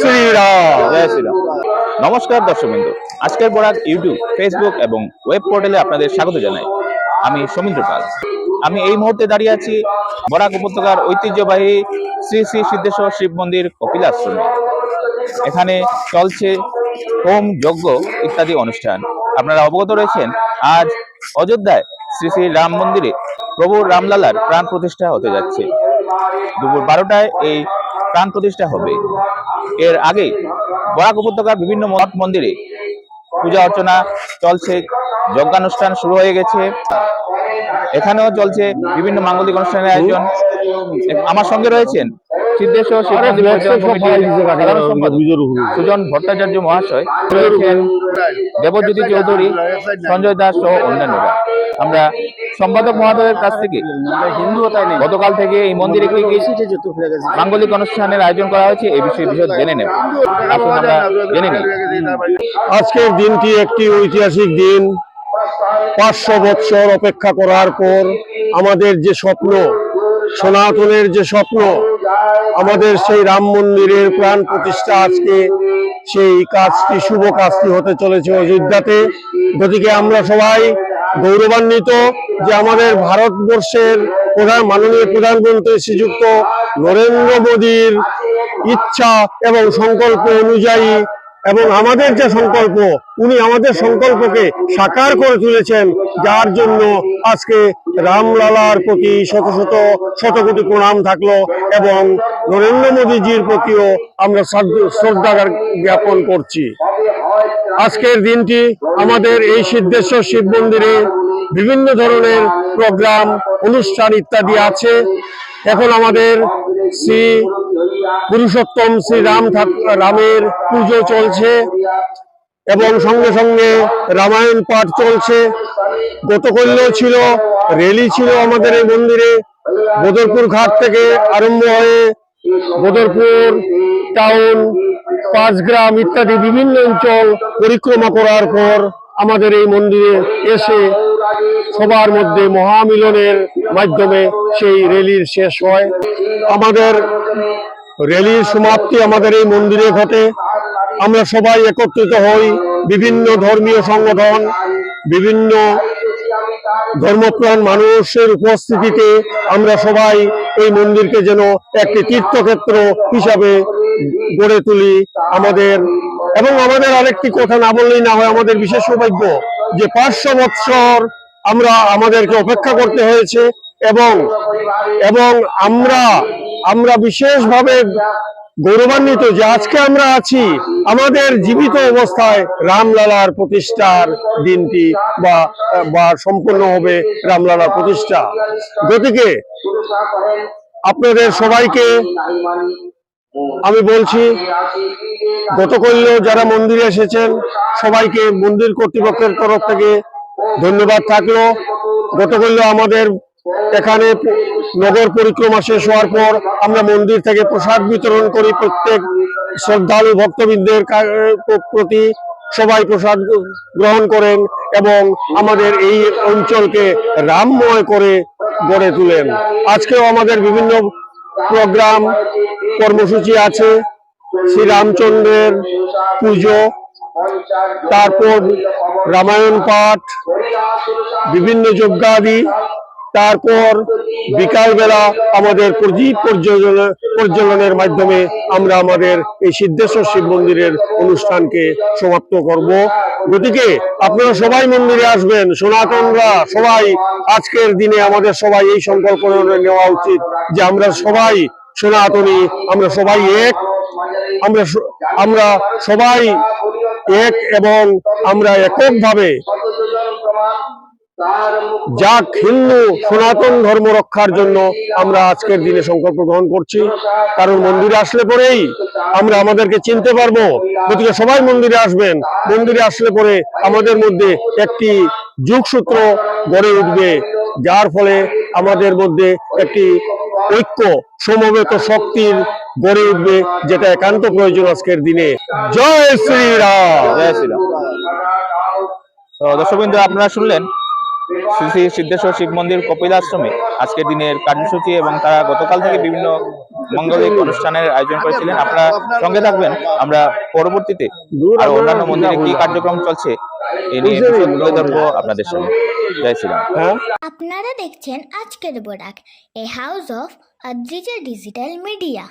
শ্রীরাম। জয় শ্রীরাম। নমস্কার দর্শকবৃন্দ, আজকের বরাক ইউটিউব, ফেসবুক এবং ওয়েব পোর্টালে আপনাদের স্বাগত জানাই। আমি সমীন্দ্র পাল। আমি এই মুহূর্তে দাঁড়িয়ে আছি বরাক উপত্যকার ঐতিহ্যবাহী শ্রী শ্রী সিদ্ধেশ্বর শিব মন্দির কপিলাশ্রমে। এখানে চলছে হোম, যজ্ঞ ইত্যাদি অনুষ্ঠান। আপনারা অবগত রয়েছেন, আজ অযোধ্যায় শ্রী শ্রী রাম মন্দিরে প্রভু রামলালার প্রাণ প্রতিষ্ঠা হতে যাচ্ছে। দুপুর 12টায় এই প্রাণ প্রতিষ্ঠা হবে। এর আগে বরাক উপত্যকার বিভিন্ন মঠ মন্দিরে পূজা অর্চনা চলছে, যজ্ঞানুষ্ঠান শুরু হয়ে গেছে। এখানেও চলছে বিভিন্ন মাঙ্গলিক অনুষ্ঠানের আয়োজন। আমার সঙ্গে রয়েছেন সিদ্ধেশ্বর শিব মন্দির পরিচালন কমিটির সাধারণ সম্পাদক সুজন ভট্টাচার্য মহাশয়, রয়েছেন দেবজ্যোতি চৌধুরী, সঞ্জয় দাস সহ অন্যান্যরা। আমরা সম্পাদক মহোদয়ের কাছ থেকে গতকাল থেকে এই মন্দিরে কি মাঙ্গলিক অনুষ্ঠানের আয়োজন করা হয়েছে এই বিষয়ে বিশদ জেনে নেব। আসুন আমরা জেনে নিই। আজকের দিনটি একটি ঐতিহাসিক দিন। 500 বছর অপেক্ষা করার পর আমাদের যে স্বপ্ন, সনাতনের যে স্বপ্ন, আমাদের সেই রাম মন্দিরের প্রাণ প্রতিষ্ঠা, আজকে সেই কাজটি, শুভ কাজটি হতে চলেছে অযোধ্যাতে। গতিকে আমরা সবাই গৌরবান্বিত যে আমাদের ভারতবর্ষের মাননীয় প্রধানমন্ত্রী শ্রীযুক্ত নরেন্দ্র মোদীর ইচ্ছা এবং সংকল্প অনুযায়ী, এবং আমাদের যে সংকল্প, উনি আমাদের সংকল্পকে সাকার করে তুলেছেন, যার জন্য আজকে রামলালার প্রতি শত কোটি প্রণাম থাকলো, এবং নরেন্দ্র মোদীজির প্রতিও আমরা শ্রদ্ধা জ্ঞাপন করছি। আজকের দিনটি আমাদের এই সিদ্ধেশ্বর শিব মন্দিরে বিভিন্ন ধরনের প্রোগ্রাম, অনুষ্ঠান ইত্যাদি আছে। এখন আমাদের শ্রী পুরুষোত্তম শ্রী রামের পুজো চলছে এবং সঙ্গে সঙ্গে রামায়ণ পাঠ চলছে। গতকালও ছিল র্যালি, ছিল আমাদের এই মন্দিরে। বদরপুর ঘাট থেকে আরম্ভ হয়ে বদরপুর টাউন, পাঁচগ্রাম ইত্যাদি বিভিন্ন অঞ্চল পরিক্রমা করার পর আমাদের এই মন্দিরে এসে সবার মধ্যে মহামিলনের মাধ্যমে সেই র্যালির শেষ হয়। আমাদের র্যালির সমাপ্তি আমাদের এই মন্দিরে ঘটে। আমরা সবাই একত্রিত হই, বিভিন্ন ধর্মীয় সংগঠন, বিভিন্ন ধর্মপ্রাণ মানুষের উপস্থিতিতে আমরা সবাই এই মন্দিরকে যেন একটি তীর্থক্ষেত্র হিসাবে গড়ে তুলি। আমাদের আরেকটি কথা না বললেই না হয়, আমাদের বিশেষ সৌভাগ্য যে 500 বৎসর আমাদেরকে অপেক্ষা করতে হয়েছে, এবং আমরা বিশেষভাবে গৌরবান্বিত যে আজকে আমরা আছি, আমাদের জীবিত অবস্থায় রামলালার প্রতিষ্ঠার দিনটি বা সম্পন্ন হবে রামলালার প্রতিষ্ঠা। গতিকে আপনাদের সবাইকে আমি বলছি, গতকালও যারা মন্দিরে এসেছেন সবাইকে মন্দির কর্তৃপক্ষের তরফ থেকে ধন্যবাদ থাকলো। গতকালও আমাদের এখানে নগর পরিক্রমা শেষ হওয়ার পর আমরা মন্দির থেকে প্রসাদ বিতরণ করি। প্রত্যেক শ্রদ্ধালু ভক্তবৃন্দের প্রতি সবাই প্রসাদ গ্রহণ করেন এবং আমাদের এই অঞ্চলকে রামময় করে গড়ে তোলেন। আজকেও আমাদের বিভিন্ন প্রোগ্রাম, কর্মসূচি আছে। শ্রী রামচন্দ্রের পুজো, তারপর রামায়ণ পাঠ, বিভিন্ন যজ্ঞাদি, তারপর বিকালবেলা আমাদের প্রদীপ প্রজ্বলনের মাধ্যমে আমরা আমাদের এই সিদ্ধেশ্বর শিব মন্দিরের অনুষ্ঠানকে সমাপ্ত করব। গতিকে আপনারা সবাই মন্দিরে আসবেন। সনাতনরা সবাই আজকের দিনে আমাদের সবাই এই সংকল্প নেওয়া উচিত যে আমরা সবাই সনাতনী, আমরা সবাই এক, আমরা সবাই এক, এবং আমরা এককভাবে যাক হিন্দু সনাতন ধর্ম রক্ষার জন্য আমরা আজকের দিনে সংকল্প গ্রহণ করছি। কারণ মন্দিরে আসলে পরেই আমরা আমাদেরকে চিনতে পারবো। গতিকে সবাই মন্দিরে আসবেন। মন্দিরে আসলে পরে আমাদের মধ্যে একটি যোগসূত্র গড়ে উঠবে, যার ফলে আমাদের মধ্যে একটি ঐক্য, সমবেত শক্তির গড়ে উঠবে, যেটা একান্ত প্রয়োজন আজকের দিনে। জয় শ্রীরাম। জয় শ্রীরাম। তো দর্শকবৃন্দ, আপনারা শুনলেন শ্রী শ্রী সিদ্ধেশ্বর শিব মন্দির কপিল আশ্রমে আজকের দিনের কার্যসূচি এবং তারা গতকাল থেকে বিভিন্ন মঙ্গলিক অনুষ্ঠানের আয়োজন করেছিলেন। আপনারা সঙ্গে থাকবেন, আমরা পরবর্তীতে আরো অন্যান্য মন্দিরে কি কার্যক্রম চলছে এ নিয়ে বিশদ তুলে ধরবো আপনাদের সামনে। জয় শ্রীরাম। আপনারা দেখছেন আজকের Barak, a house of Adrija digital media.